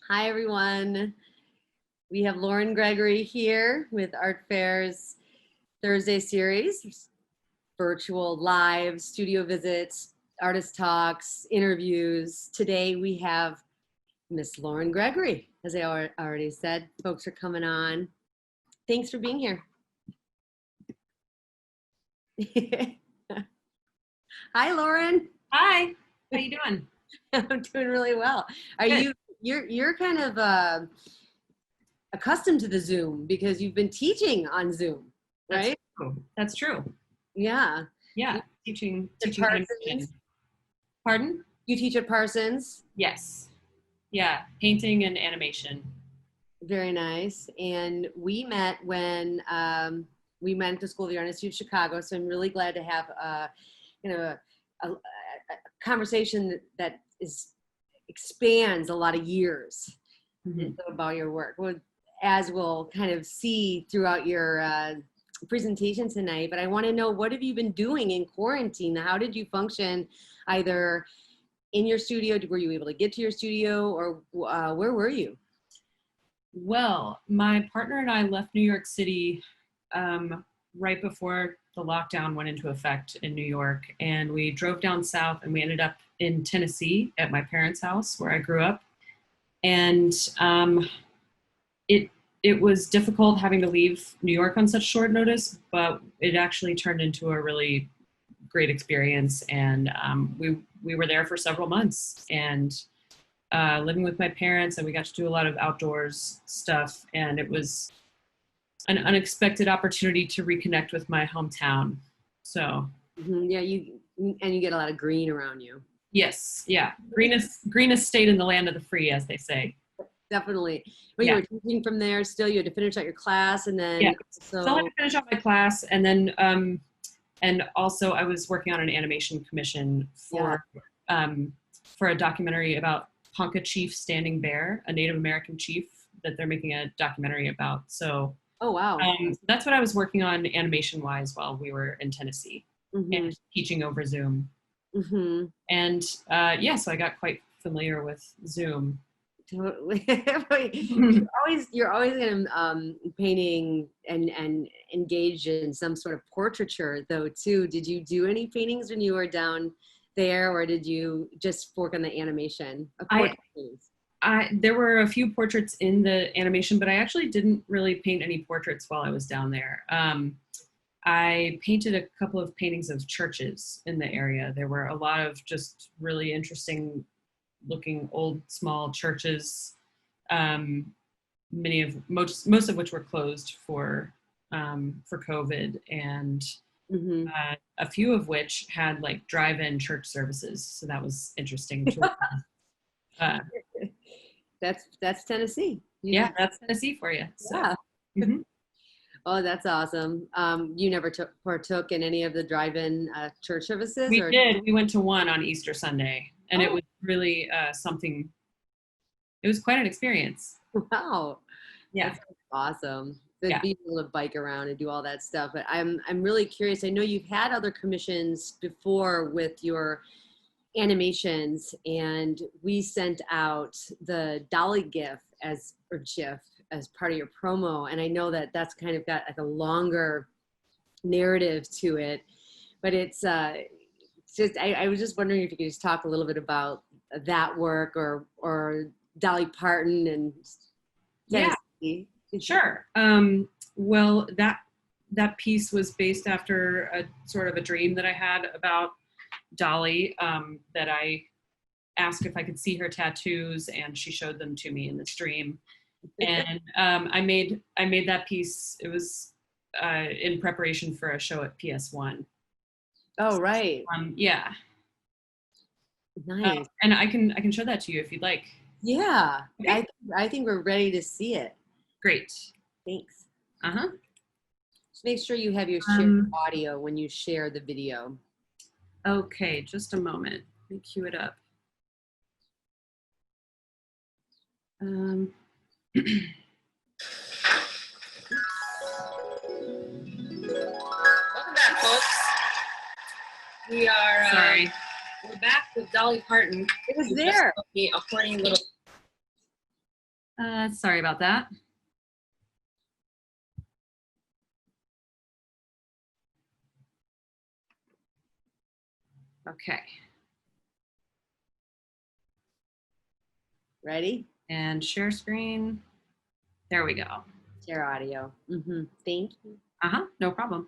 Hi, everyone. We have Lauren Gregory here with Artfare's Thursday series, virtual live studio visits, artist talks, interviews. Today we have Miss Lauren Gregory. As I already said, folks are coming on. Thanks for being here. Hi, Lauren. Hi, how you doing? I'm doing really well. Are you? You're kind of accustomed to the Zoom because you've been teaching on Zoom, right? That's true. Yeah. Yeah, teaching Parsons. animation. Pardon? You teach at Parsons? Yes. Yeah, painting and animation. Very nice. And we met when we went to the School of the Art Institute of Chicago. So I'm really glad to have a conversation that expands a lot of years about your work. Well, as we'll kind of see throughout your presentation tonight, but I want to know, what have you been doing in quarantine? How did you function either in your studio? Were you able to get to your studio, or where were you? Well, my partner and I left New York City right before the lockdown went into effect in New York, and we drove down south and we ended up in Tennessee at my parents' house where I grew up. And it was difficult having to leave New York on such short notice, but it actually turned into a really great experience. And we were there for several months and living with my parents, and we got to do a lot of outdoors stuff. And it was an unexpected opportunity to reconnect with my hometown. So yeah, you get a lot of green around you. Yes, yeah, greenest state in the land of the free, as they say. Definitely. Well, you were teaching from there still. You had to finish out your class, and then so I had to finish out my class, and then and also I was working on an animation commission for a documentary about Ponca Chief Standing Bear, a Native American chief that they're making a documentary about. So oh wow, that's what I was working on animation wise while we were in Tennessee and teaching over Zoom. And so I got quite familiar with Zoom. Totally. you're always painting and engaged in some sort of portraiture though too. Did you do any paintings when you were down there, or did you just work on the animation? There were a few portraits in the animation, but I actually didn't really paint any portraits while I was down there. I painted a couple of paintings of churches in the area. There were a lot of just really interesting looking old small churches, most of which were closed for COVID, and a few of which had like drive-in church services. So that was interesting too. That's Tennessee. Yeah, that's Tennessee for you. So. Yeah. Oh, that's awesome. You never partook in any of the drive-in church services? We did. We went to one on Easter Sunday, and it was really something. It was quite an experience. Wow. Yeah. That's awesome. To be able to bike around and do all that stuff. But I'm really curious. I know you've had other commissions before with your animations, and we sent out the Dolly GIF as part of your promo, and I know that that's kind of got like a longer narrative to it, but it's just I was just wondering if you could just talk a little bit about that work or Dolly Parton and Tennessee. Sure. Well, that piece was based after a sort of a dream that I had about Dolly, that I asked if I could see her tattoos, and she showed them to me in this dream. And I made that piece. It was in preparation for a show at PS1. Oh, right. Yeah. Nice. And I can show that to you if you'd like. Yeah. Okay. I think we're ready to see it. Great. Thanks. Just make sure you have your shared audio when you share the video. Okay, just a moment. Let me cue it up. Welcome back, folks. We are we're back with Dolly Parton. It was there. A horny little Sorry about that. Okay. Ready? And share screen. There we go. Share audio. Thank you. No problem.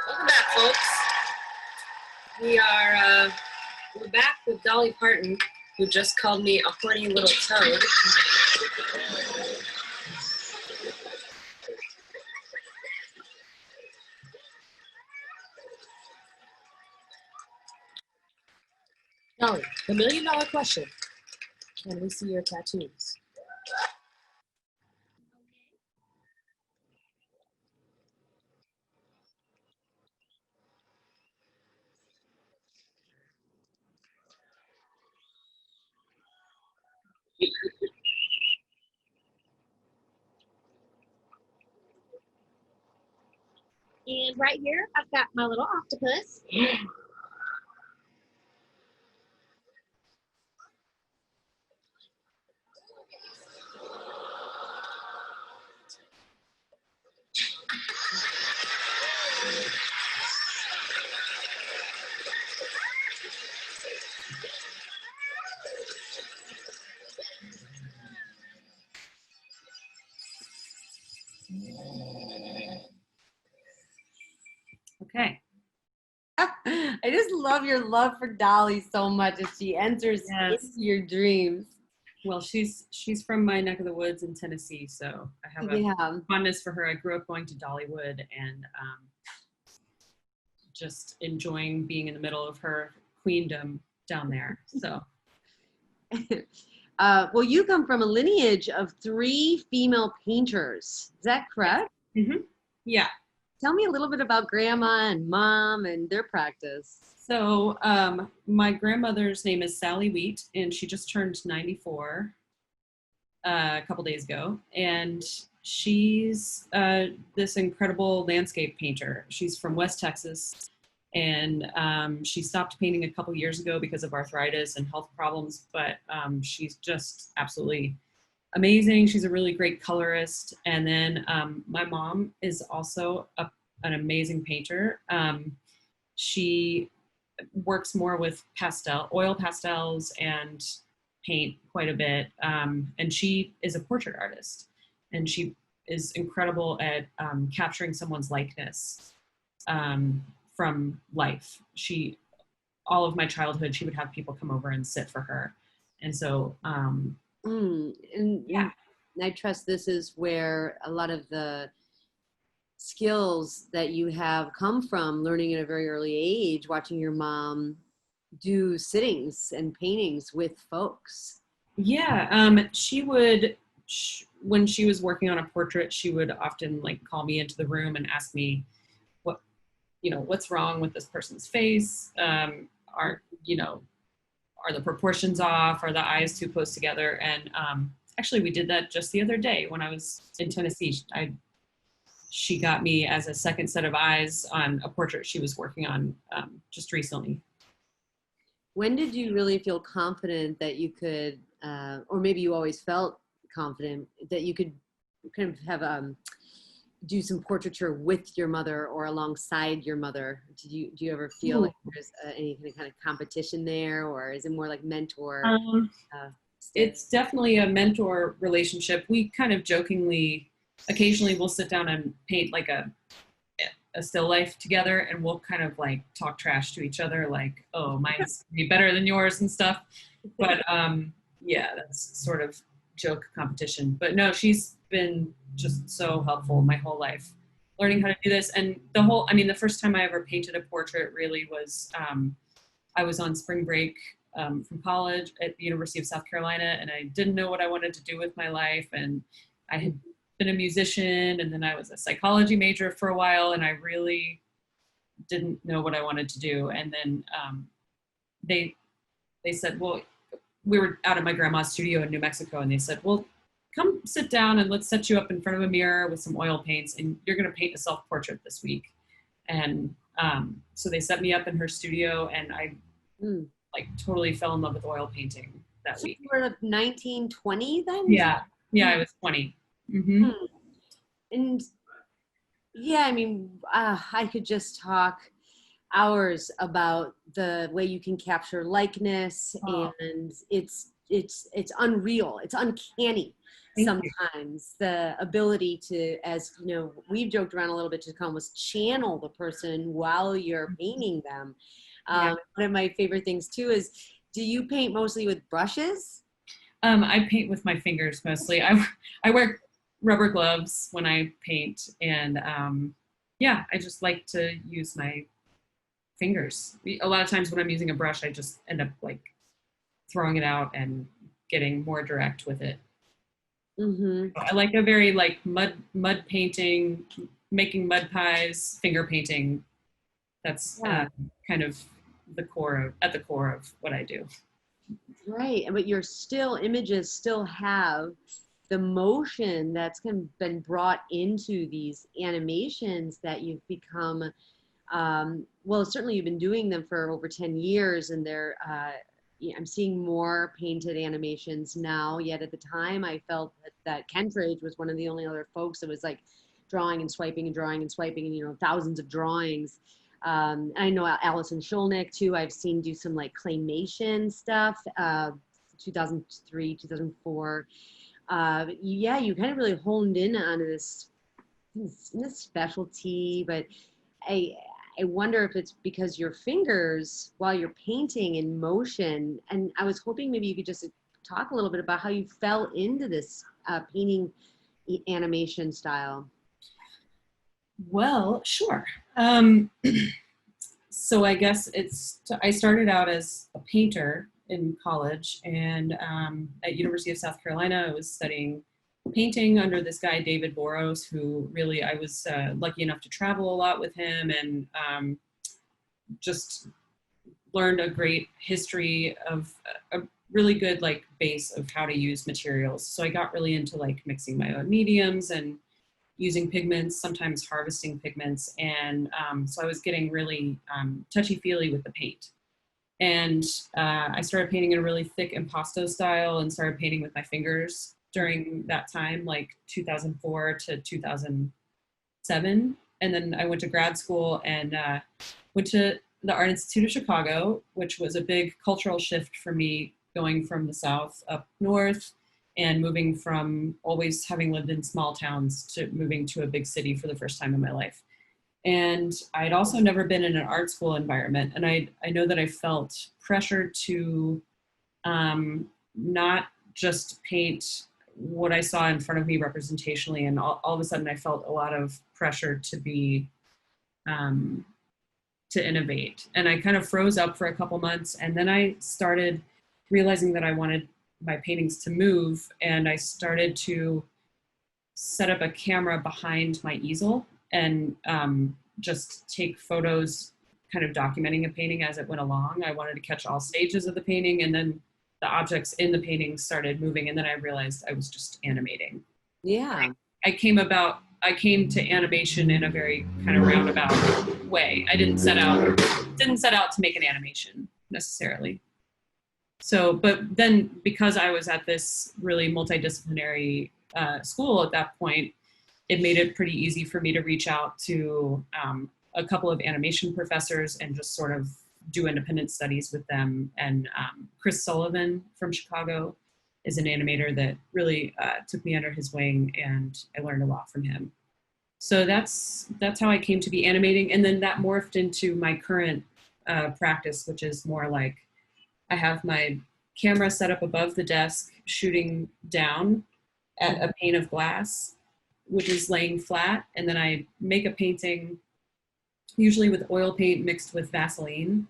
Welcome back, folks. We're back with Dolly Parton, who just called me a horny little toad. Dolly, the $1 million question. Can we see your tattoos? And right here, I've got my little octopus. Okay. I just love your love for Dolly so much as she enters into your dreams. Well, she's from my neck of the woods in Tennessee, so I have a fondness for her. I grew up going to Dollywood and just enjoying being in the middle of her queendom down there. So, well, you come from a lineage of 3 female painters. Is that correct? Mm-hmm. Yeah. Tell me a little bit about Grandma and Mom and their practice. So my grandmother's name is Sally Wheat, and she just turned 94 a couple days ago. And she's this incredible landscape painter. She's from West Texas, and she stopped painting a couple years ago because of arthritis and health problems, but she's just absolutely amazing. She's a really great colorist. And then my mom is also an amazing painter. She works more with oil pastels and paint quite a bit. And she is a portrait artist, and she is incredible at capturing someone's likeness from life. All of my childhood, she would have people come over and sit for her. And so, and I trust this is where a lot of the skills that you have come from, learning at a very early age, watching your mom do sittings and paintings with folks. Yeah, she would, when she was working on a portrait, she would often call me into the room and ask me what's wrong with this person's face? Are the proportions off? Are the eyes too close together? And actually, we did that just the other day when I was in Tennessee. She got me as a second set of eyes on a portrait she was working on just recently. When did you really feel confident that you could, or maybe you always felt confident that you could kind of have do some portraiture with your mother or alongside your mother? Do you ever feel like there's any kind of competition there, or is it more like mentor? It's definitely a mentor relationship. We kind of jokingly, occasionally we'll sit down and paint like a still life together, and we'll kind of talk trash to each other, oh, mine's gonna be better than yours and stuff. But yeah, that's sort of joke competition. But no, she's been just so helpful my whole life, learning how to do this. And the first time I ever painted a portrait really was, I was on spring break from college at the University of South Carolina, and I didn't know what I wanted to do with my life. And I had been a musician, and then I was a psychology major for a while, and I really didn't know what I wanted to do. And then they said, well, we were out at my grandma's studio in New Mexico, and they said, well, come sit down and let's set you up in front of a mirror with some oil paints, and you're going to paint a self-portrait this week. And So they set me up in her studio, and I Mm. like totally fell in love with oil painting that So week. you were 1920 then? Yeah, yeah, I was 20. Hmm. And yeah, I mean, I could just talk hours about the way you can capture likeness, Oh, and it's unreal. It's uncanny thank you. sometimes, the ability to, as you know, we've joked around a little bit, to almost channel the person while you're painting them. Yeah. One of my favorite things too is, do you paint mostly with brushes? I paint with my fingers mostly. I wear rubber gloves when I paint, and yeah, I just like to use my fingers. A lot of times when I'm using a brush, I just end up like throwing it out and getting more direct with it. Mm-hmm. I like a very like mud painting, making mud pies, finger painting. That's Yeah. kind of at the core of what I do. Right, but your still images still have the motion that's been brought into these animations that you've become. Well, certainly you've been doing them for over 10 years, and they're. Yeah, I'm seeing more painted animations now. Yet at the time, I felt that Kentridge was one of the only other folks that was like drawing and swiping and drawing and swiping, and thousands of drawings. I know Alison Sholnick too. I've seen do some like claymation stuff, 2003, 2004. Yeah, you kind of really honed in on this specialty, but I I wonder if it's because your fingers, while you're painting in motion, and I was hoping maybe you could just talk a little bit about how you fell into this painting animation style. Well, sure. So I guess I started out as a painter in college, and at University of South Carolina, I was studying painting under this guy, David Boros, who really, I was lucky enough to travel a lot with him, and just learned a great history of a really good like base of how to use materials. So I got really into like mixing my own mediums and using pigments, sometimes harvesting pigments. And so I was getting really touchy-feely with the paint. And I started painting in a really thick impasto style and started painting with my fingers during that time, like 2004 to 2007. And then I went to grad school and went to the Art Institute of Chicago, which was a big cultural shift for me, going from the South up north and moving from always having lived in small towns to moving to a big city for the first time in my life. And I'd also never been in an art school environment. And I know that I felt pressure to not just paint what I saw in front of me representationally. And all of a sudden I felt a lot of pressure to be, to innovate. And I kind of froze up for a couple months. And then I started realizing that I wanted my paintings to move, and I started to set up a camera behind my easel and just take photos, kind of documenting a painting as it went along. I wanted to catch all stages of the painting, and then the objects in the painting started moving, and then I realized I was just animating. Yeah. I came to animation in a very kind of roundabout way. I didn't set out to make an animation necessarily. So, but then because I was at this really multidisciplinary school at that point, it made it pretty easy for me to reach out to a couple of animation professors and just sort of do independent studies with them. And Chris Sullivan from Chicago is an animator that really took me under his wing, and I learned a lot from him. So that's how I came to be animating. And then that morphed into my current practice, which is more like I have my camera set up above the desk, shooting down at a pane of glass, which is laying flat. And then I make a painting, usually with oil paint mixed with Vaseline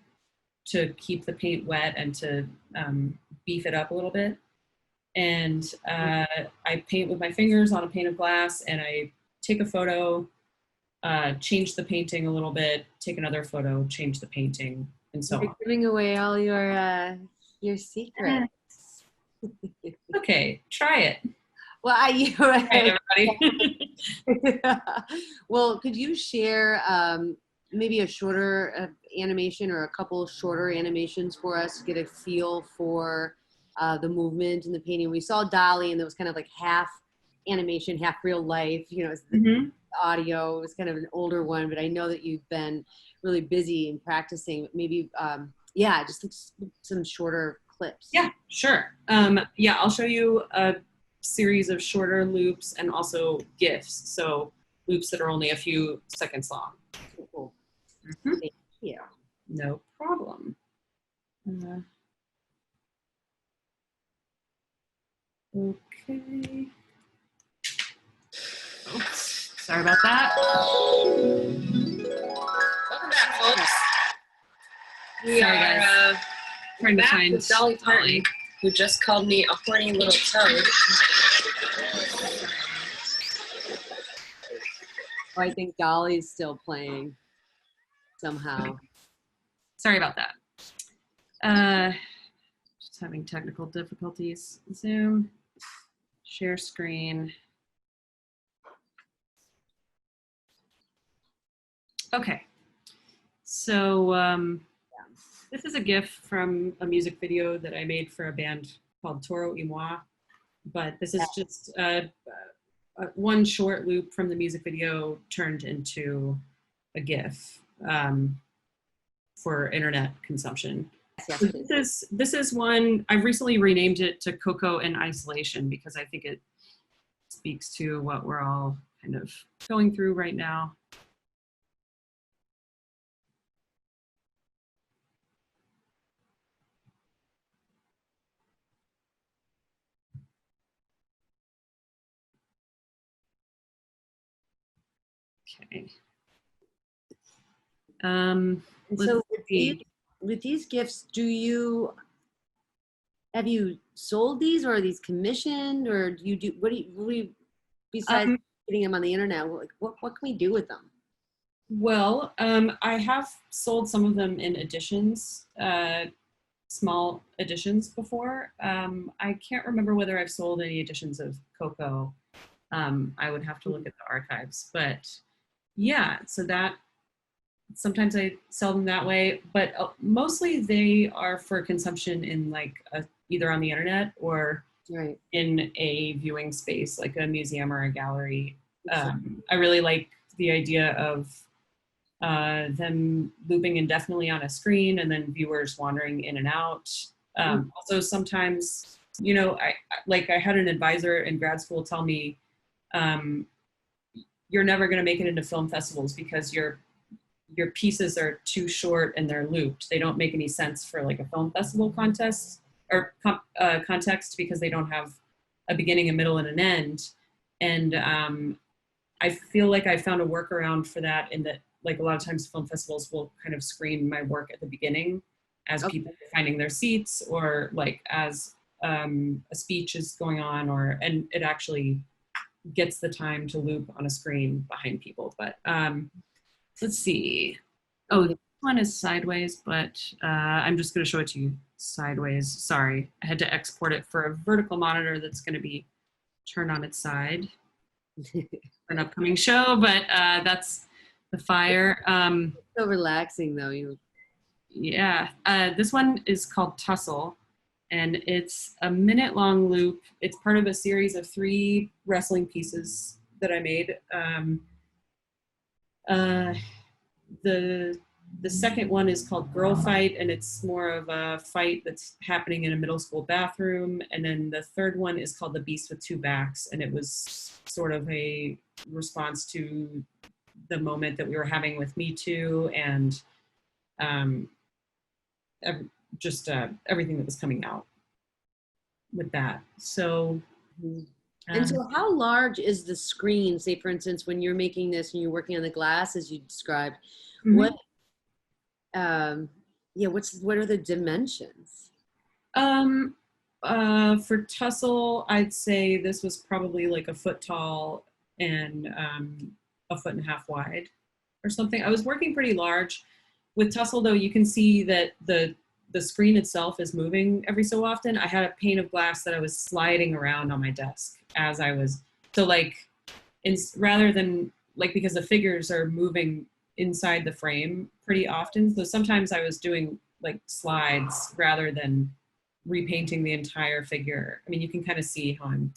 to keep the paint wet and to beef it up a little bit. And I paint with my fingers on a pane of glass, and I take a photo, change the painting a little bit, take another photo, change the painting, and so You're on. giving away all your secrets. Okay, try it. Well, Try it, everybody. Well, could you share maybe a shorter animation or a couple shorter animations for us to get a feel for the movement and the painting? We saw Dolly, and it was kind of like half animation, half real life. You know, it's the audio. It was kind of an older one, but I know that you've been really busy in practicing. Maybe, yeah, just like some shorter clips. Yeah, sure. Yeah, I'll show you a series of shorter loops and also GIFs. So loops that are only a few seconds long. Cool. Mm-hmm. Thank you. No problem. Okay. Oops, sorry about that. Welcome back, folks. We Sorry, are guys. Trying to back find with Dolly Parton, who just called me a horny little toad. Oh, I think Dolly's still playing somehow. Sorry about that. Just having technical difficulties. Zoom, share screen. Okay, so this is a GIF from a music video that I made for a band called Toro y Moi, but this is just one short loop from the music video turned into a GIF for internet consumption. Yes, So this is one, I've recently renamed it to Cocoa in Isolation because I think it speaks to what we're all kind of going through right now. Okay. And so see. with these gifts, have you sold these, or are these commissioned, or do you what do you besides getting them on the internet, what can we do with them? Well, I have sold some of them in editions, small editions before. I can't remember whether I've sold any editions of Coco. I would have to look at the archives, but yeah, so that sometimes I sell them that way, but mostly they are for consumption in like either on the internet or Right. in a viewing space, like a museum or a gallery. I really like the idea of them looping indefinitely on a screen and then viewers wandering in and out. Also, sometimes, you know, I had an advisor in grad school tell me, you're never going to make it into film festivals because your pieces are too short and they're looped. They don't make any sense for like a film festival contest or context because they don't have a beginning, a middle, and an end. And I feel like I found a workaround for that in that, like, a lot of times film festivals will kind of screen my work at the beginning as people are finding their seats, or like as a speech is going on, and it actually gets the time to loop on a screen behind people. But let's see. Oh, this one is sideways, but I'm just going to show it to you sideways. Sorry, I had to export it for a vertical monitor that's going to be turned on its side for an upcoming show, but that's the fire. So relaxing though, you. Yeah, this one is called Tussle, and it's a minute-long loop. It's part of a series of 3 wrestling pieces that I made. The second one is called Girl Fight, and it's more of a fight that's happening in a middle school bathroom. And then the third one is called The Beast with Two Backs, and it was sort of a response to the moment that we were having with Me Too and everything that was coming out with that. So. And so how large is the screen, say for instance, when you're making this and you're working on the glass as you described, what are the dimensions? For Tussle, I'd say this was probably like a foot tall and 1.5 feet wide or something. I was working pretty large. With Tussle though, you can see that the screen itself is moving every so often. I had a pane of glass that I was sliding around on my desk as I was, so like, rather than like, because the figures are moving inside the frame pretty often. So sometimes I was doing like slides rather than repainting the entire figure. I mean, you can kind of see how I'm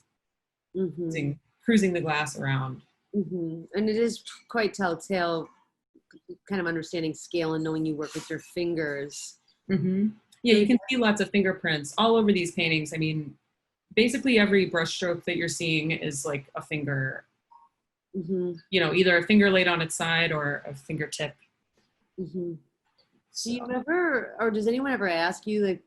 cruising the glass around. And it is quite telltale, kind of understanding scale and knowing you work with your fingers. Yeah, you can see lots of fingerprints all over these paintings. I mean, basically every brushstroke that you're seeing is like a finger, you know, either a finger laid on its side or a fingertip. Do you ever, or does anyone ever ask you like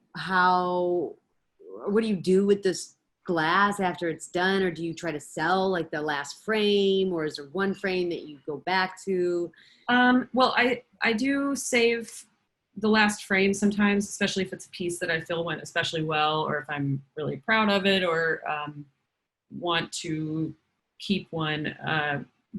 what do you do with this glass after it's done, or do you try to sell like the last frame, or is there one frame that you go back to? Well, I do save the last frame sometimes, especially if it's a piece that I feel went especially well, or if I'm really proud of it, or want to keep one.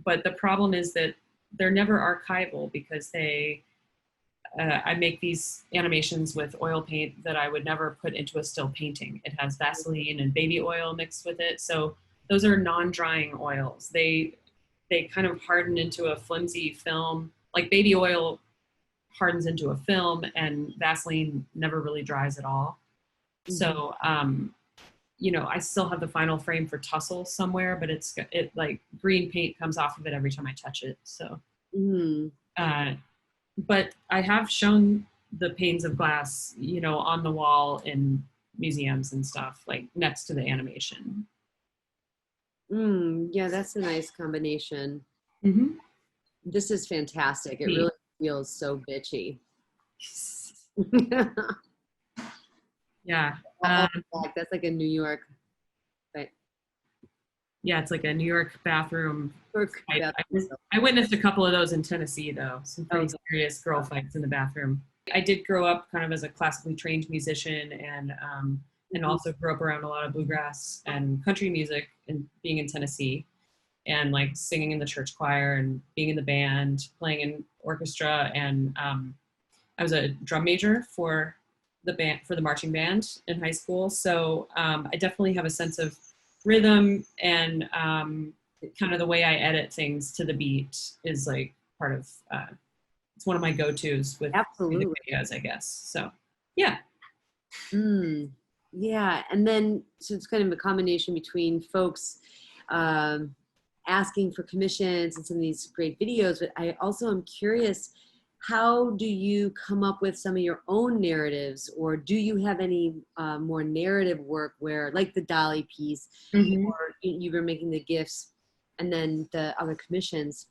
But the problem is that they're never archival because I make these animations with oil paint that I would never put into a still painting. It has Vaseline and baby oil mixed with it. So those are non-drying oils. They kind of harden into a flimsy film. Like baby oil hardens into a film, and Vaseline never really dries at all. So, you know, I still have the final frame for tussle somewhere, but it like green paint comes off of it every time I touch it. So, but I have shown the panes of glass, you know, on the wall in museums and stuff, like next to the animation. Yeah, that's a nice combination. This is fantastic. It really feels so bitchy. Yeah. That's like a New York. Yeah, it's like a New York bathroom. bathroom. I witnessed a couple of those in Tennessee, though. Some pretty serious girl fights in the bathroom. I did grow up kind of as a classically trained musician, and also grew up around a lot of bluegrass and country music, and being in Tennessee, and like singing in the church choir and being in the band, playing in orchestra, and I was a drum major for the marching band in high school. So I definitely have a sense of rhythm, and kind of the way I edit things to the beat is like part of it's one of my go-tos with music videos, I guess. So yeah. Yeah, and then so it's kind of a combination between folks asking for commissions and some of these great videos, but I also am curious, how do you come up with some of your own narratives, or do you have any more narrative work where, like the Dolly piece, or you were making the GIFs and then the other commissions?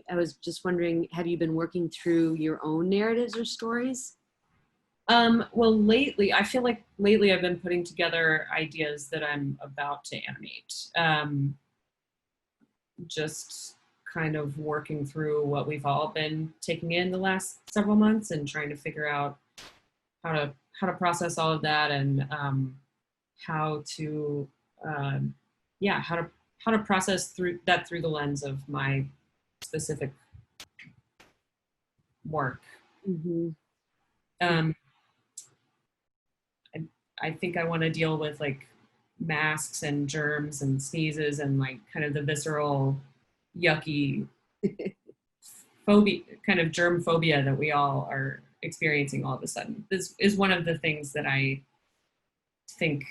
I was just wondering, have you been working through your own narratives or stories? Well, lately, I feel like lately I've been putting together ideas that I'm about to animate. Just kind of working through what we've all been taking in the last several months and trying to figure out how to process all of that, and how to process through the lens of my specific work. I think I want to deal with like masks and germs and sneezes and like kind of the visceral, yucky phobia, kind of germ phobia that we all are experiencing all of a sudden. This is one of the things that I think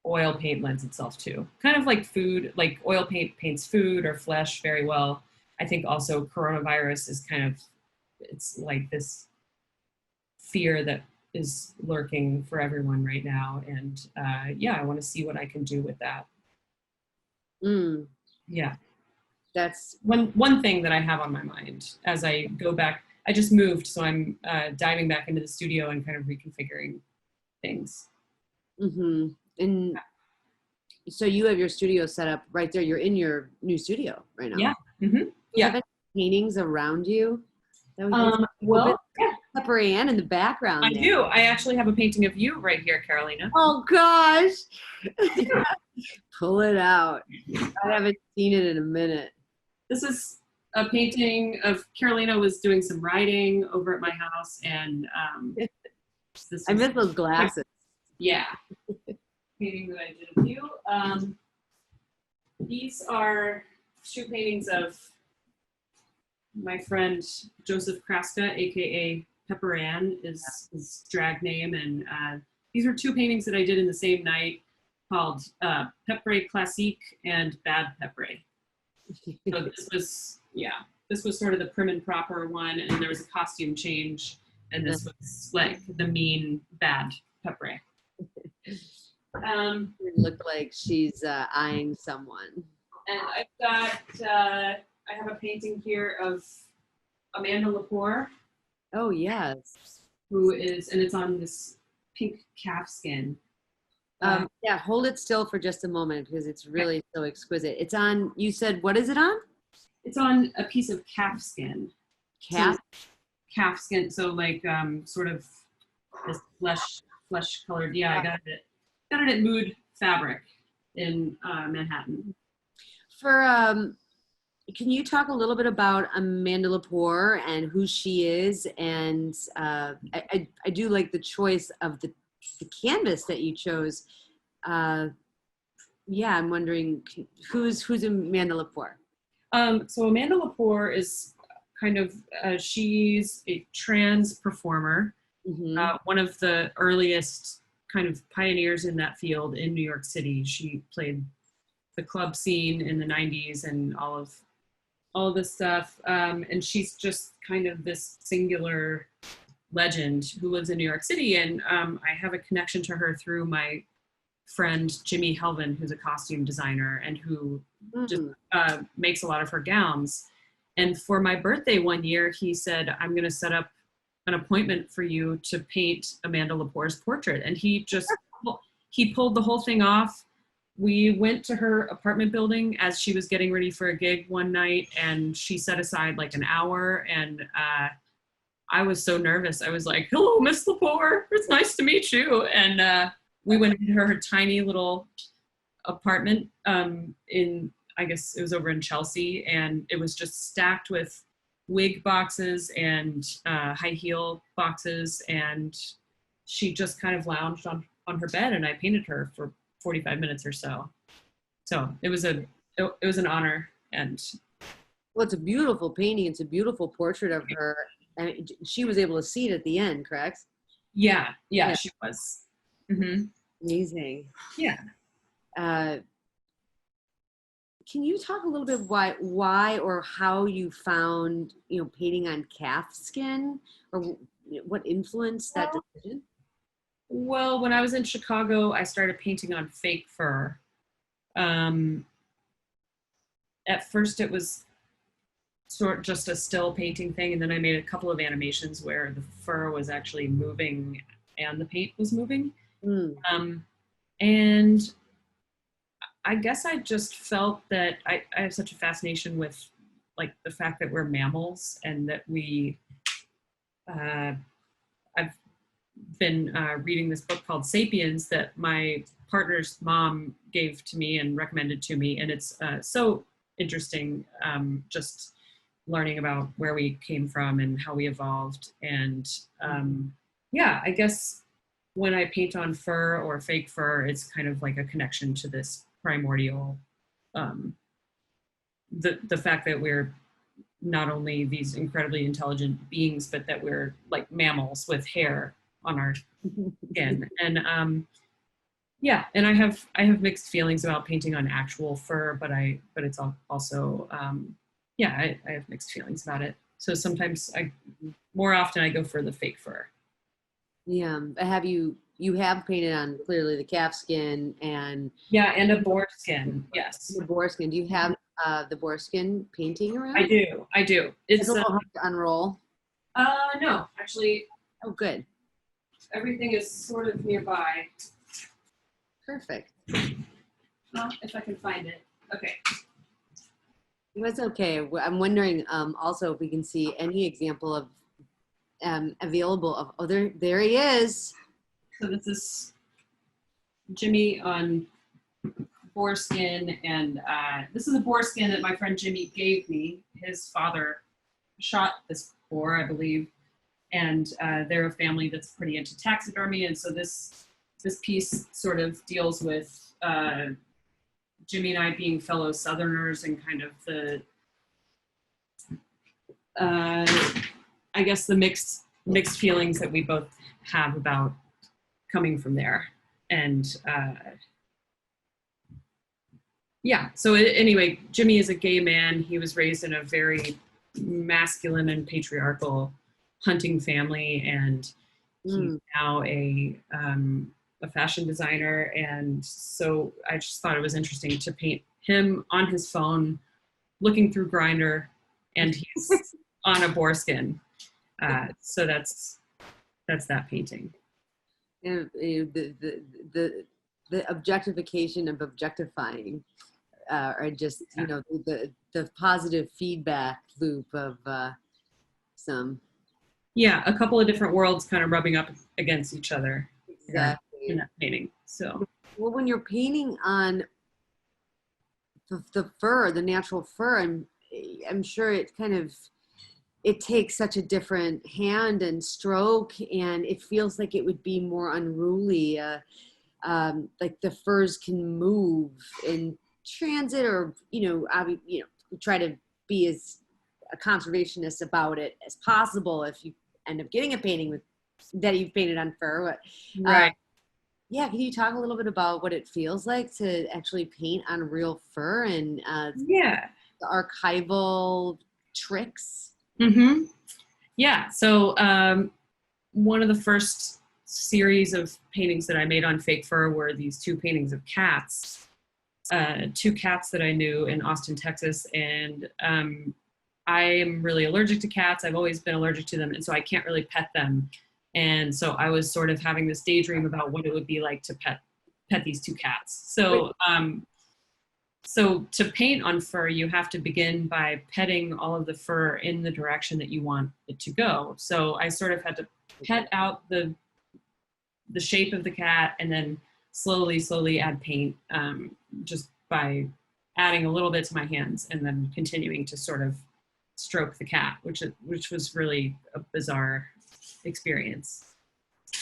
oil paint lends itself to. Kind of like food, like oil paint paints food or flesh very well. I think also coronavirus is kind of, it's like this fear that is lurking for everyone right now. And yeah, I want to see what I can do with that. Yeah. That's one thing that I have on my mind as I go back. I just moved, so I'm diving back into the studio and kind of reconfiguring things. And so you have your studio set up right there. You're in your new studio right now. Yeah. Do you have any paintings around you? Well, Lepore in the background. I do. I actually have a painting of you right here, Carolina. Oh gosh. Pull it out. I haven't seen it in a minute. This is a painting of Carolina was doing some writing over at my house, and I miss those glasses. Yeah. Painting that I did of you. These are shoe paintings of my friend Joseph Kraska, aka Pepper Ann, is his drag name, and these were two paintings that I did in the same night, called Pepre Classique and Bad Pepre. So this was sort of the prim and proper one, and there was a costume change, and this was like the mean bad Pepre. It looked like she's eyeing someone. And I've got, I have a painting here of Amanda Lepore, Oh, yes. who is, and it's on this pink calf skin. Yeah, hold it still for just a moment because it's really so exquisite. It's on, you said, what is it on? It's on a piece of calf skin. Calf? So, calf skin, so like sort of this flesh colored. Yeah, I got it at Mood Fabric in Manhattan. Can you talk a little bit about Amanda Lepore and who she is? And I do like the choice of the canvas that you chose. Yeah, I'm wondering who's Amanda Lepore? So Amanda Lepore is kind of, she's a trans performer, one of the earliest kind of pioneers in that field in New York City. She played the club scene in the 90s and all of this stuff. And she's just kind of this singular legend who lives in New York City. And I have a connection to her through my friend, Jimmy Helvin, who's a costume designer and who just makes a lot of her gowns. And for my birthday one year, he said, I'm going to set up an appointment for you to paint Amanda Lepore's portrait. And he pulled the whole thing off. We went to her apartment building as she was getting ready for a gig one night, and she set aside like an hour, and I was so nervous. I was like, hello, Miss Lepore, it's nice to meet you. And we went into her tiny little apartment in, I guess it was over in Chelsea, and it was just stacked with wig boxes and high heel boxes, and she just kind of lounged on her bed, and I painted her for 45 minutes or so. So it was an honor. And well, it's a beautiful painting. It's a beautiful portrait of her. And she was able to see it at the end, correct? Yeah, she was. Amazing. Yeah. Can you talk a little bit why or how you found, painting on calf skin, or what influenced that decision? Well, when I was in Chicago, I started painting on fake fur. At first it was sort of just a still painting thing, and then I made a couple of animations where the fur was actually moving and the paint was moving. And I guess I just felt that I have such a fascination with like the fact that we're mammals, and that I've been reading this book called Sapiens that my partner's mom gave to me and recommended to me. And it's so interesting, just learning about where we came from and how we evolved. And yeah, I guess when I paint on fur or fake fur, it's kind of like a connection to this primordial, the fact that we're not only these incredibly intelligent beings, but that we're like mammals with hair on our skin. And yeah, and I have mixed feelings about painting on actual fur, but it's also yeah, I have mixed feelings about it. So sometimes more often I go for the fake fur. Yeah. You have painted on clearly the calf skin and and a boar skin. Yes. The boar skin. Do you have the boar skin painting around? I do. It's a little hard to unroll. No, actually. Oh, good. Everything is sort of nearby. Perfect. Well, if I can find it. Okay. That's okay. I'm wondering also if we can see any example of available of, oh, there he is. So this is Jimmy on boar skin, and this is a boar skin that my friend Jimmy gave me. His father shot this boar, I believe, and they're a family that's pretty into taxidermy, and so this piece sort of deals with Jimmy and I being fellow Southerners and kind of the I guess the mixed feelings that we both have about coming from there. And yeah, so anyway, Jimmy is a gay man. He was raised in a very masculine and patriarchal hunting family, and he's now a fashion designer. And so I just thought it was interesting to paint him on his phone, looking through Grindr, and he's on a boreskin. So that's that painting. And the objectification of objectifying, or just the positive feedback loop of some. Yeah, a couple of different worlds kind of rubbing up against each other. Exactly. In that painting. So well, when you're painting on the fur, the natural fur, I'm sure it takes such a different hand and stroke, and it feels like it would be more unruly. Like the furs can move in transit, or try to be as a conservationist about it as possible if you end up getting a painting that you've painted on fur. But, right. Yeah, can you talk a little bit about what it feels like to actually paint on real fur and the archival tricks? Mm-hmm. Yeah, so one of the first series of paintings that I made on fake fur were these two paintings of cats, two cats that I knew in Austin, Texas, and I am really allergic to cats. I've always been allergic to them, and so I can't really pet them. And so I was sort of having this daydream about what it would be like to pet these two cats. So so to paint on fur, you have to begin by petting all of the fur in the direction that you want it to go. So I sort of had to pet out the shape of the cat, and then slowly add paint, just by adding a little bit to my hands and then continuing to sort of stroke the cat, which was really a bizarre experience.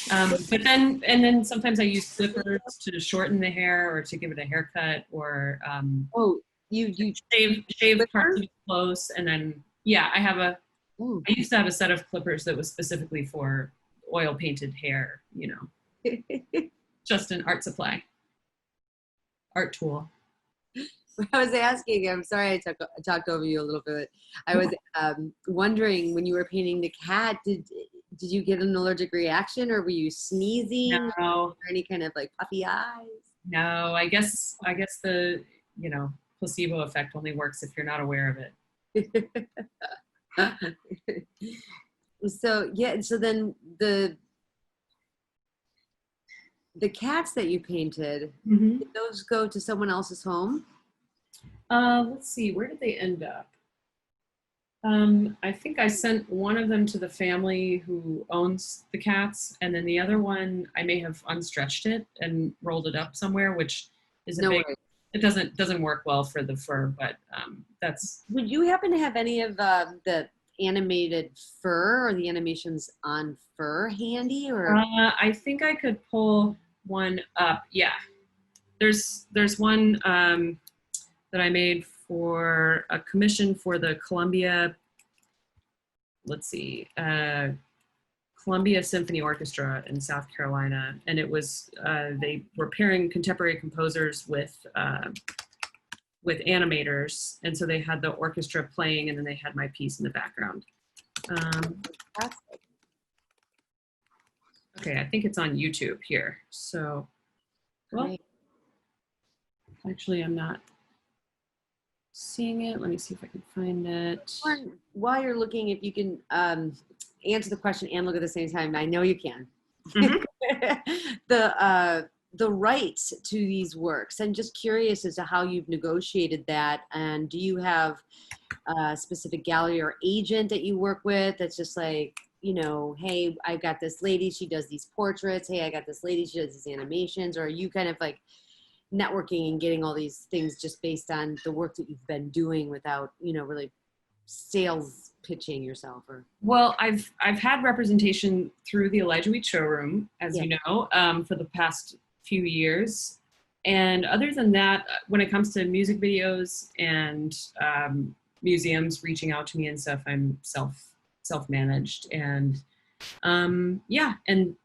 But then sometimes I use clippers to shorten the hair or to give it a haircut, or you shave parts of it close, and then I used to have a set of clippers that was specifically for oil painted hair, just an art supply, art tool. I was asking, I'm sorry I talked over you a little bit. I was wondering, when you were painting the cat, did you get an allergic reaction, or were you sneezing? No. Or any kind of like puffy eyes? No, I guess the placebo effect only works if you're not aware of it. So then the cats that you painted, did those go to someone else's home? Let's see, where did they end up? I think I sent one of them to the family who owns the cats, and then the other one, I may have unstretched it and rolled it up somewhere, which is it doesn't work well for the fur, but that's. Would you happen to have any of the animated fur or the animations on fur handy, or? I think I could pull one up. Yeah, there's one that I made for a commission for the Columbia Symphony Orchestra in South Carolina, and it was they were pairing contemporary composers with animators, and so they had the orchestra playing, and then they had my piece in the background. Okay, I think it's on YouTube here. So, well, actually, I'm not seeing it. Let me see if I can find it. While you're looking, if you can answer the question and look at the same time. I know you can. The rights to these works, I'm just curious as to how you've negotiated that, and do you have a specific gallery or agent that you work with that's just like, hey, I've got this lady, she does these portraits, hey, I got this lady, she does these animations, or are you kind of like networking and getting all these things just based on the work that you've been doing without, really sales pitching yourself? Or well, I've had representation through the Elijah Wheat showroom, as you know, for the past few years, and other than that, when it comes to music videos and museums reaching out to me and stuff. I'm self-managed, and yeah, and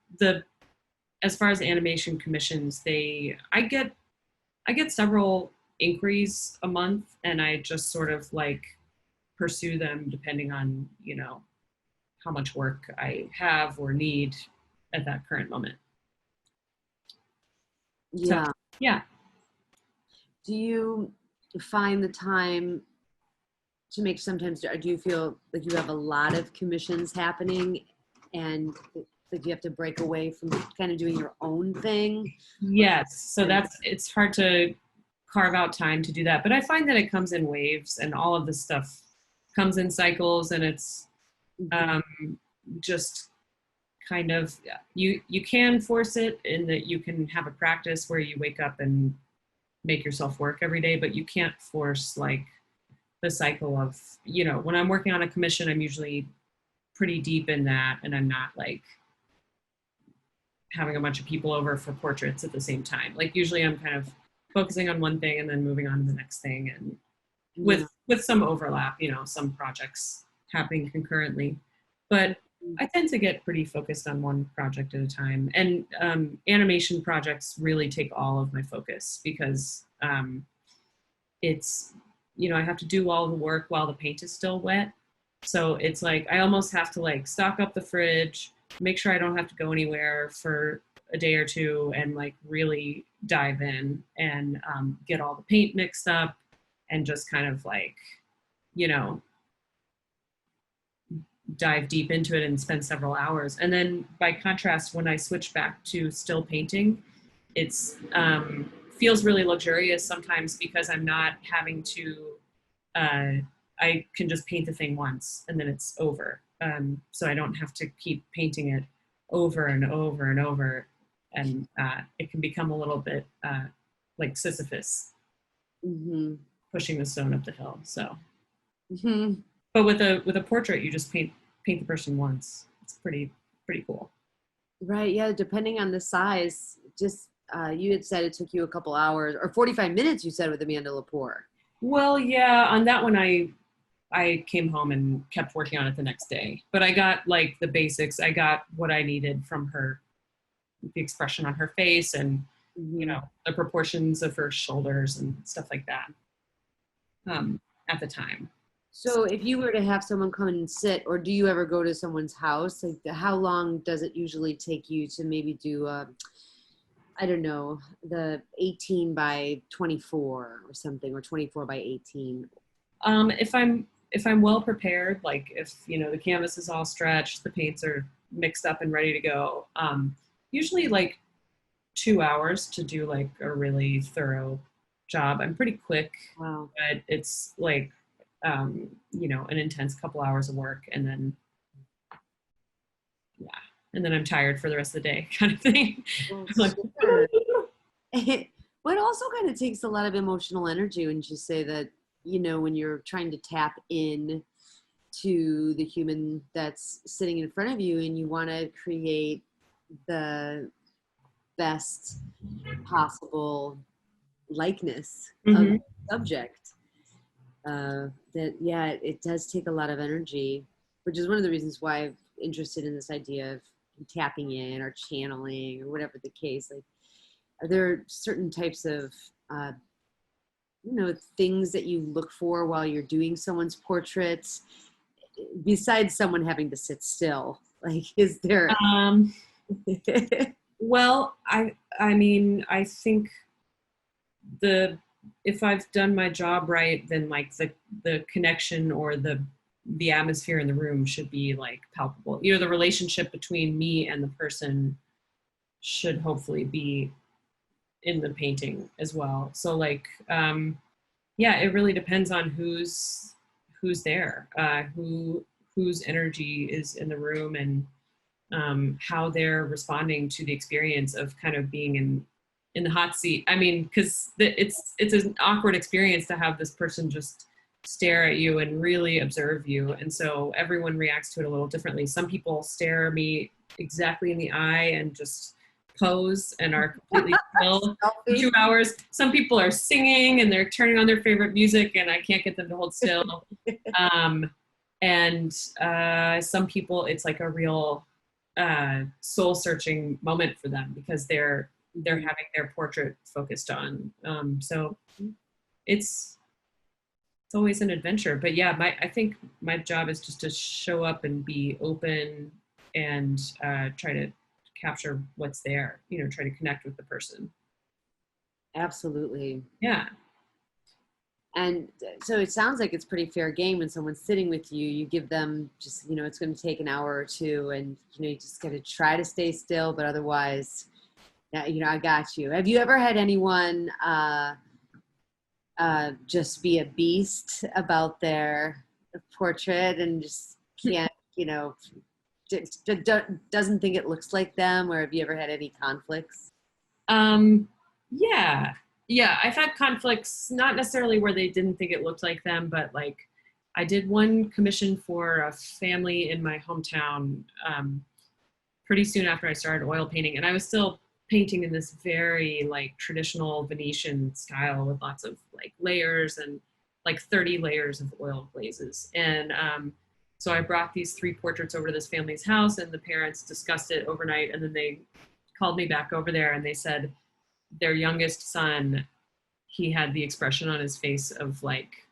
as far as animation commissions, I get several inquiries a month, and I just sort of like pursue them depending on, you know, how much work I have or need at that current moment. Yeah. So, yeah. Do you find the time to make, sometimes, do you feel like you have a lot of commissions happening and like you have to break away from kind of doing your own thing? Yes. So it's hard to carve out time to do that, but I find that it comes in waves, and all of this stuff comes in cycles, and it's just kind of, you can force it in that you can have a practice where you wake up and make yourself work every day, but you can't force like the cycle of, you know, when I'm working on a commission, I'm usually pretty deep in that, and I'm not like having a bunch of people over for portraits at the same time. Like usually I'm kind of focusing on one thing and then moving on to the next thing, and with some overlap, you know, some projects happening concurrently. But I tend to get pretty focused on one project at a time. And animation projects really take all of my focus because it's, you know, I have to do all the work while the paint is still wet. So it's like, I almost have to like stock up the fridge, make sure I don't have to go anywhere for a day or two, and like really dive in and get all the paint mixed up and just kind of like, you know, dive deep into it and spend several hours. And then by contrast, when I switch back to still painting, it's feels really luxurious sometimes because I'm not having to, I can just paint the thing once and then it's over. So I don't have to keep painting it over and over and over. And it can become a little bit like Sisyphus, pushing the stone up the hill. So, but with a portrait, you just paint the person once. It's pretty cool. Right. Yeah. Depending on the size, just you had said it took you a couple hours or 45 minutes. You said with Amanda Lepore. Well, yeah. On that one, I came home and kept working on it the next day. But I got like the basics. I got what I needed from her, the expression on her face, and you know, the proportions of her shoulders and stuff like that. At the time. So if you were to have someone come and sit, or do you ever go to someone's house? Like, how long does it usually take you to maybe do, I don't know, the 18 by 24 or something, or 24 by 18? If I'm well prepared, like if, you know, the canvas is all stretched, the paints are mixed up and ready to go, usually like 2 hours to do like a really thorough job. I'm pretty quick, Wow. But it's like, you know, an intense couple hours of work, and then, yeah, and then I'm tired for the rest of the day, kind of thing. Well, Like, but it also kind of takes a lot of emotional energy when you say that, you know, when you're trying to tap in to the human that's sitting in front of you, and you want to create the best possible likeness of the subject. That, yeah, it does take a lot of energy, which is one of the reasons why I'm interested in this idea of tapping in or channeling or whatever the case. Like, are there certain types of, you know, things that you look for while you're doing someone's portraits, besides someone having to sit still? Like, is there? Well, I mean, I think if I've done my job right, then like the connection or the atmosphere in the room should be like palpable. You know, the relationship between me and the person should hopefully be in the painting as well. So like, yeah, it really depends on who's there, whose energy is in the room, and how they're responding to the experience of kind of being in the hot seat. I mean, because it's an awkward experience to have this person just stare at you and really observe you. And so everyone reacts to it a little differently. Some people stare me exactly in the eye and just pose and are completely still for Selfie. 2 hours. Some people are singing and they're turning on their favorite music and I can't get them to hold still. And some people, it's like a real soul searching moment for them because they're having their portrait focused on. So it's always an adventure. But yeah, I think my job is just to show up and be open and try to capture what's there, you know, try to connect with the person. Absolutely. Yeah. And so it sounds like it's pretty fair game when someone's sitting with you, you give them just, you know, it's going to take an hour or two and, you know, you just got to try to stay still, but otherwise, yeah, you know, I got you. Have you ever had anyone just be a beast about their portrait and just can't, you know, doesn't think it looks like them, or have you ever had any conflicts? Yeah, I've had conflicts, not necessarily where they didn't think it looked like them, but like I did one commission for a family in my hometown pretty soon after I started oil painting, and I was still painting in this very like traditional Venetian style with lots of like layers and like 30 layers of oil glazes. And so I brought these 3 portraits over to this family's house, and the parents discussed it overnight, and then they called me back over there and they said their youngest son, he had the expression on his face of like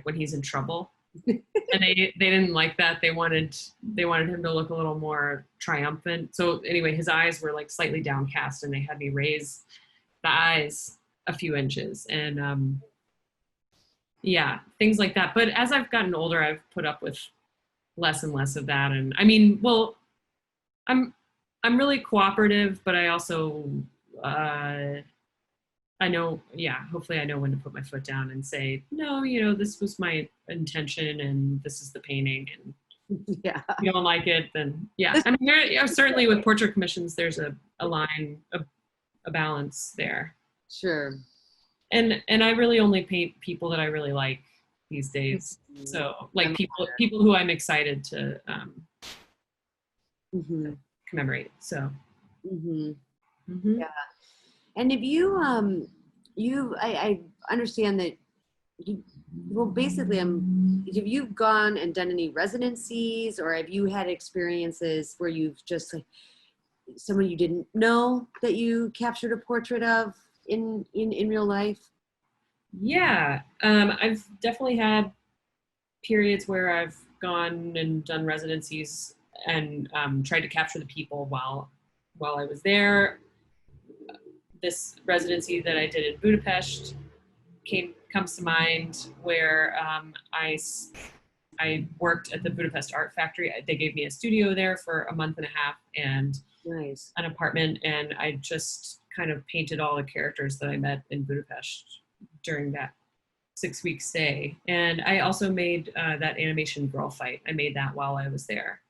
when he's in trouble. And they didn't like that. They wanted him to look a little more triumphant. So anyway, his eyes were like slightly downcast, and they had me raise the eyes a few inches. And yeah, things like that. But as I've gotten older, I've put up with less and less of that. And I mean, well, I'm really cooperative, but I also I know, yeah, hopefully I know when to put my foot down and say, no, you know, this was my intention and this is the painting, and Yeah. if you don't like it, then yeah. I mean, certainly with portrait commissions, there's a line, a balance there. Sure. And I really only paint people that I really like these days. So like people who I'm excited to commemorate. So. Yeah. And if you, I understand that well, basically, have you gone and done any residencies, or have you had experiences where you've just like someone you didn't know that you captured a portrait of in real life? Yeah, I've definitely had periods where I've gone and done residencies and tried to capture the people while I was there. This residency that I did in Budapest comes to mind, where I worked at the Budapest Art Factory. They gave me a studio there for a month and a half and Nice. an apartment, and I just kind of painted all the characters that I met in Budapest during that 6-week stay. And I also made that animation Girl Fight. I made that while I was there.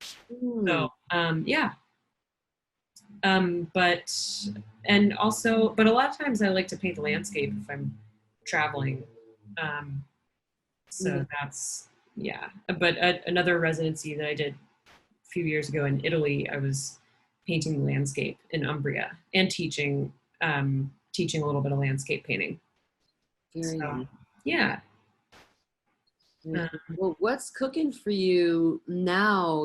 So yeah. But a lot of times I like to paint the landscape if I'm traveling. So that's, yeah. But another residency that I did a few years ago in Italy, I was painting the landscape in Umbria and teaching a little bit of landscape painting. Very nice. Yeah. Well, what's cooking for you now?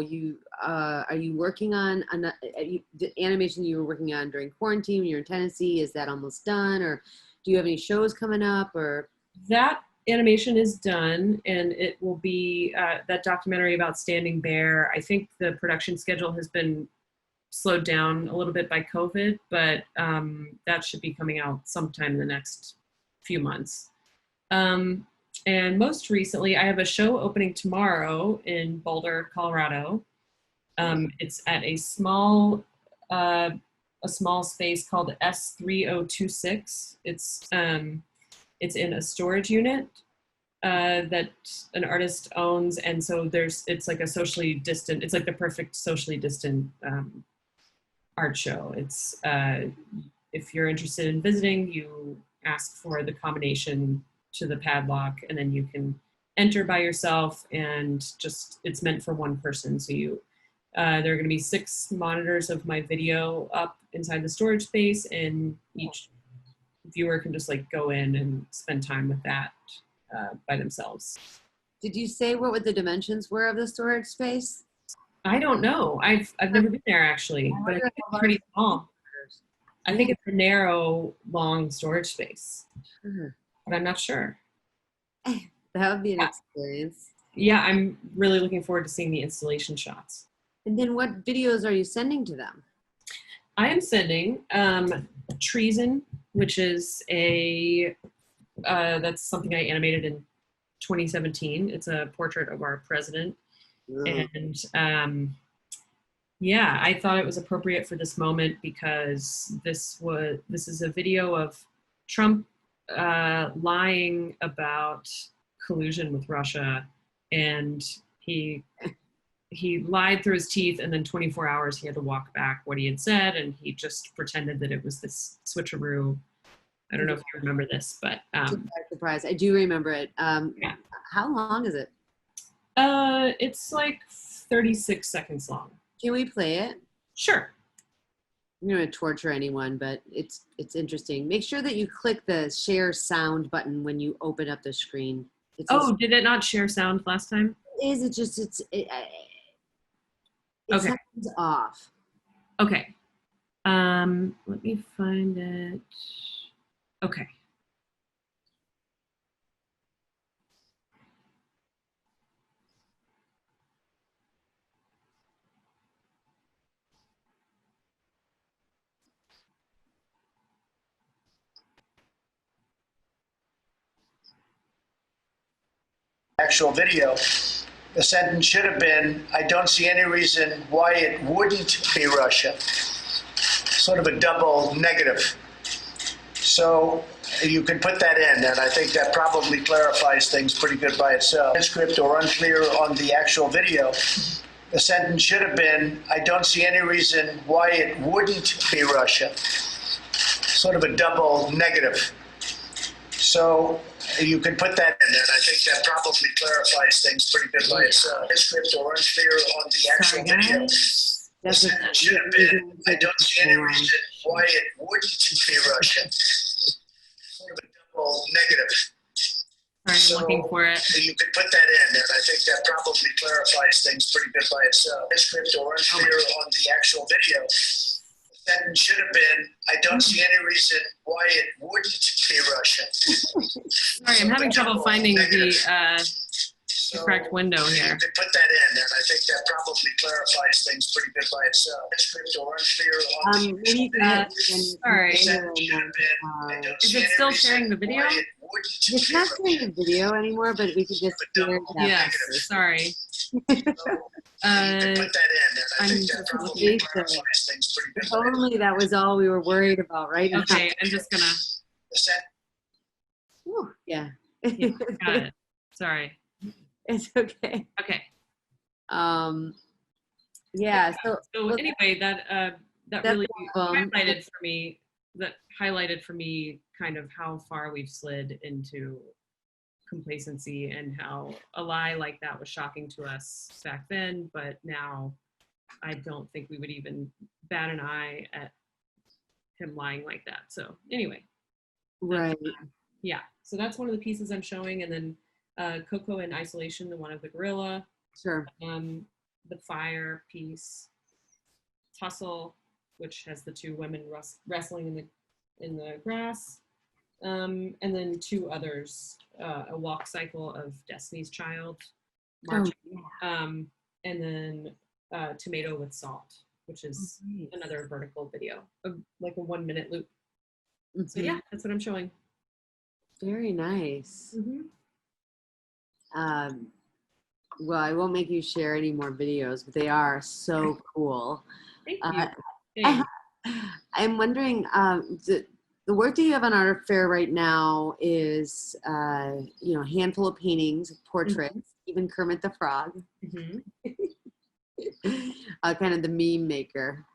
Are you working on the animation you were working on during quarantine when you were in Tennessee? Is that almost done, or do you have any shows coming up? Or that animation is done, and it will be that documentary about Standing Bear. I think the production schedule has been slowed down a little bit by COVID, but that should be coming out sometime in the next few months. And most recently, I have a show opening tomorrow in Boulder, Colorado. It's at a small space called S3026. It's in a storage unit that an artist owns, and so it's like a socially distant. It's like the perfect socially distant art show. It's if you're interested in visiting, you ask for the combination to the padlock, and then you can enter by yourself, and just it's meant for one person. So you There are going to be 6 monitors of my video up inside the storage space, and each viewer can just like go in and spend time with that by themselves. Did you say what the dimensions were of the storage space? I don't know. I've never been there actually, but I think it's pretty small. I think it's a narrow, long storage space, but I'm not sure. That would be an experience. Yeah, I'm really looking forward to seeing the installation shots. And then what videos are you sending to them? I am sending Treason, which is that's something I animated in 2017. It's a portrait of our president. And yeah, I thought it was appropriate for this moment because this is a video of Trump lying about collusion with Russia, and he lied through his teeth, and then 24 hours he had to walk back what he had said, and he just pretended that it was this switcheroo. I don't know if you remember this, but surprise, I do remember it. Yeah. How long is it? It's like 36 seconds long. Can we play it? Sure. I'm going to torture anyone, but it's interesting. Make sure that you click the share sound button when you open up the screen. Did it not share sound last time? It Okay. sounds off. Okay. Let me find it. Okay. Actual video, the sentence should have been, I don't see any reason why it wouldn't be Russia. Sort of a double negative. So you can put that in, and I think that probably clarifies things pretty good by itself. Transcript or unclear on the actual video, the sentence should have been, I don't see any reason why it wouldn't be Russia. Sort of a double negative. So you can put that in, and I think that probably clarifies things pretty good by itself. Transcript or unclear on the actual video. The sentence should have been, I don't see any reason why it wouldn't be Russia. Sort of a double negative. Sorry, I'm looking for it. You could put that in, and I think that probably clarifies things pretty good by itself. Transcript or unclear on the actual video. The sentence should have been, I don't see any reason why it wouldn't be Russia. Sorry, I'm having trouble finding the correct window here. You could put that in, and I think that probably clarifies things pretty good by itself. Transcript or unclear on the Maybe you can Sorry. should have been, I don't Is see it any still reason sharing the video? why it wouldn't It's be not Russia. showing the video anymore, but we could just hear that. Yes, sorry. You could put that in, and I I'm think that just probably looking. clarifies things pretty good If by itself. only that was all we were worried about right now. Okay, I'm just gonna, The sentence Whew, yeah. yeah, got it. Sorry. It's okay. Okay. Yeah, so So anyway, that that's really awesome. highlighted for me kind of how far we've slid into complacency, and how a lie like that was shocking to us back then, but now I don't think we would even bat an eye at him lying like that. So anyway, right. yeah, so that's one of the pieces I'm showing. And then Coco in Isolation, the one of the gorilla, Sure. the fire piece, Tussle, which has the 2 women wrestling in the grass, and then 2 others, a walk cycle of Destiny's Child marching, and then Tomato with Salt, which is another vertical video, like a 1-minute loop. So yeah, that's what I'm showing. Very nice. Mm-hmm. Well, I won't make you share any more videos, but they are so cool. Thank you. Thanks. I'm wondering, the work that you have on Artfare right now is, a handful of paintings, portraits, even Kermit the Frog, Mm-hmm. kind of the meme maker.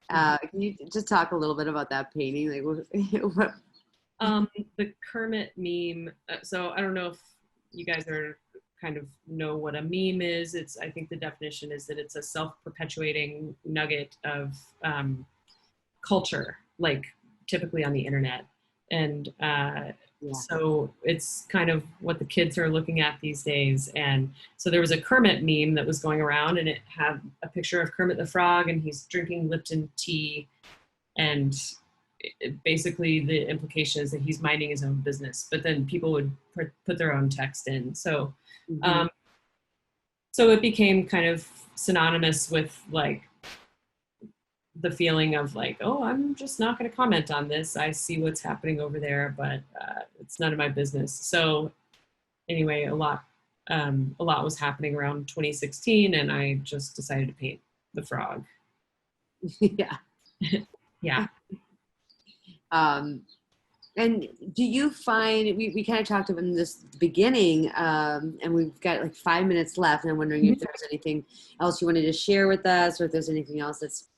Can you just talk a little bit about that painting? Like, what? The Kermit meme. So I don't know if you guys are kind of know what a meme is, I think the definition is that it's a self-perpetuating nugget of culture, like typically on the internet. And so it's kind of what the kids are looking at these days. And so there was a Kermit meme that was going around, and it had a picture of Kermit the Frog, and he's drinking Lipton tea. And basically the implication is that he's minding his own business, but then people would put their own text in. So, so it became kind of synonymous with like the feeling of like, oh, I'm just not going to comment on this. I see what's happening over there, but it's none of my business. So anyway, a lot was happening around 2016, and I just decided to paint the frog. Yeah. Yeah. And do you find, we kind of talked about in this beginning, and we've got like 5 minutes left, and I'm wondering if there's anything else you wanted to share with us, or if there's anything else that's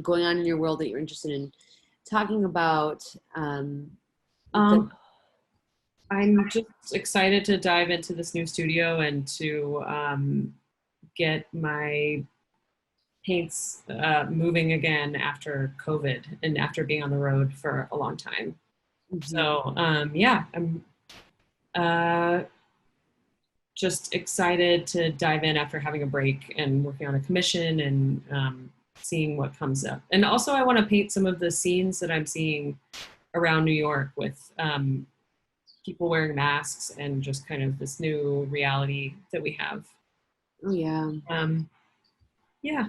going on in your world that you're interested in talking about. I'm just excited to dive into this new studio and to get my paints moving again after COVID and after being on the road for a long time. So yeah, I'm just excited to dive in after having a break and working on a commission and seeing what comes up. And also I want to paint some of the scenes that I'm seeing around New York with people wearing masks and just kind of this new reality that we have. Oh yeah. Yeah.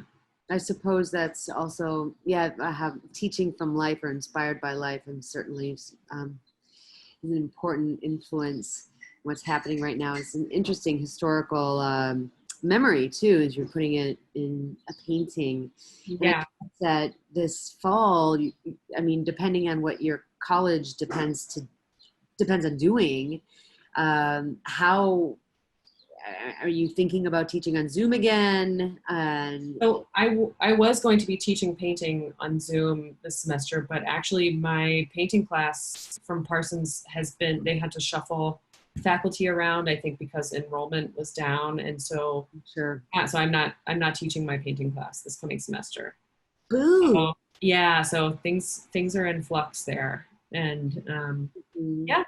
I suppose that's also, yeah, I have teaching from life or inspired by life, and certainly is an important influence. What's happening right now is an interesting historical memory too, as you're putting it in a painting. Yeah. That this fall, I mean, depending on what your college depends on doing, how are you thinking about teaching on Zoom again? And so I was going to be teaching painting on Zoom this semester, but actually my painting class from Parsons they had to shuffle faculty around, I think because enrollment was down. And so, sure. So I'm not teaching my painting class this coming semester. Boo. So, yeah. So things are in flux there. And yeah.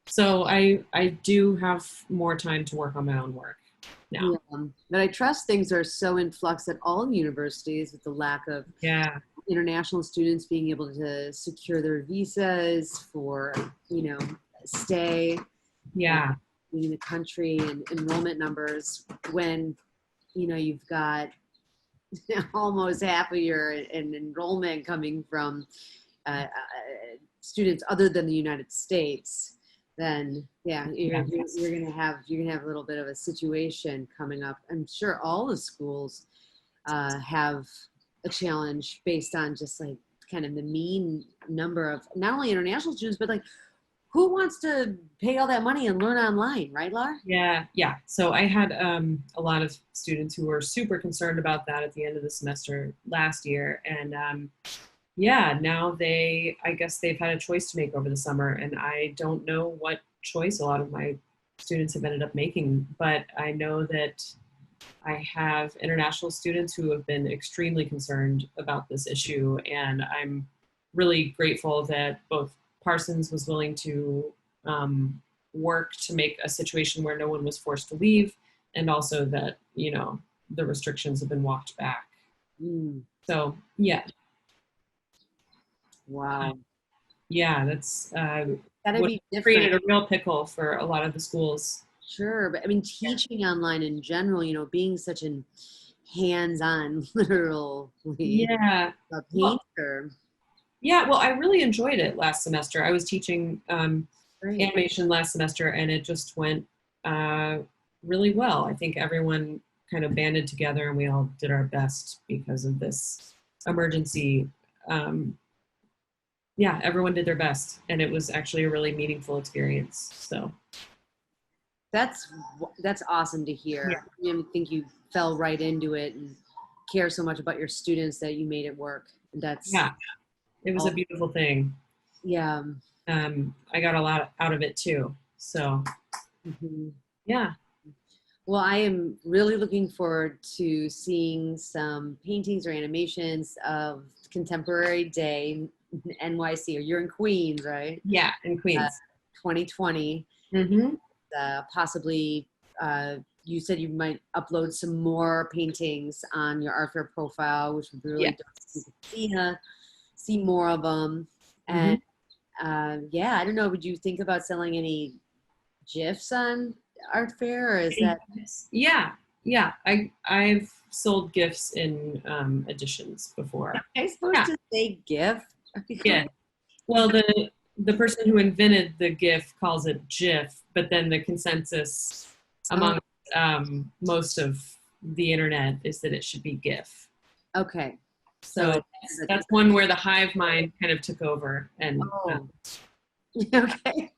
So I do have more time to work on my own work now. Yeah. But I trust things are so in flux at all universities with the lack of international students being able to secure their visas for, stay. Yeah. In the country, and enrollment numbers when, you've got almost half of your enrollment coming from students other than the United States. Then you're gonna have a little bit of a situation coming up. I'm sure all the schools have a challenge based on just like kind of the mean number of not only international students, but like who wants to pay all that money and learn online, right, Laura? Yeah. So I had a lot of students who were super concerned about that at the end of the semester last year, and now I guess they've had a choice to make over the summer, and I don't know what choice a lot of my students have ended up making, but I know that I have international students who have been extremely concerned about this issue, and I'm really grateful that both Parsons was willing to work to make a situation where no one was forced to leave, and also that, the restrictions have been walked back. So, yeah. Wow. Yeah, that's gotta be different. Created a real pickle for a lot of the schools. Sure, but I mean, teaching online in general, being such an hands-on, literally a painter. Well, I really enjoyed it last semester. I was teaching animation last semester, and it just went really well. I think everyone kind of banded together, and we all did our best because of this emergency. Everyone did their best, and it was actually a really meaningful experience. So that's awesome to hear. Yeah. I think you fell right into it and care so much about your students that you made it work. It was a beautiful thing. Yeah. I got a lot out of it too. So, yeah. Well, I am really looking forward to seeing some paintings or animations of Contemporary Day NYC, or you're in Queens, right? Yeah, in Queens. 2020. Mm-hmm. Possibly, you said you might upload some more paintings on your Artfare profile, which would be really dope to see more of them. And yeah, I don't know, would you think about selling any GIFs on Artfare, or is that? Yeah. I've sold gifts in editions before. Am I supposed to say GIF? Yeah. Well, the person who invented the GIF calls it GIF, but then the consensus among most of the internet is that it should be GIF. Okay. So that's one where the hive mind kind of took over. And okay.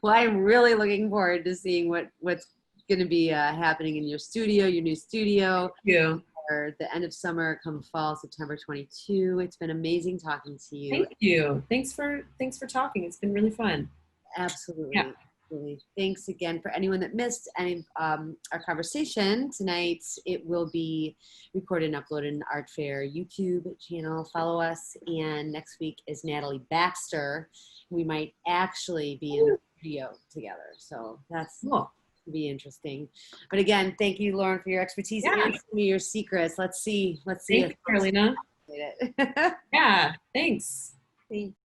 Well, I'm really looking forward to seeing what's going to be happening in your studio, your new studio. Yeah. For the end of summer, come fall, September 22. It's been amazing talking to you. Thank you. Thanks for talking. It's been really fun. Absolutely. Yeah. Absolutely. Thanks again. For anyone that missed any our conversation tonight, it will be recorded and uploaded in Artfare YouTube channel. Follow us. And next week is Natalie Baxter. We might actually be in a studio together. So that's cool. Be interesting. But again, thank you, Lauren, for your expertise and some of your secrets. Let's see. Thank you, Carolina. Yeah, thanks. Thanks.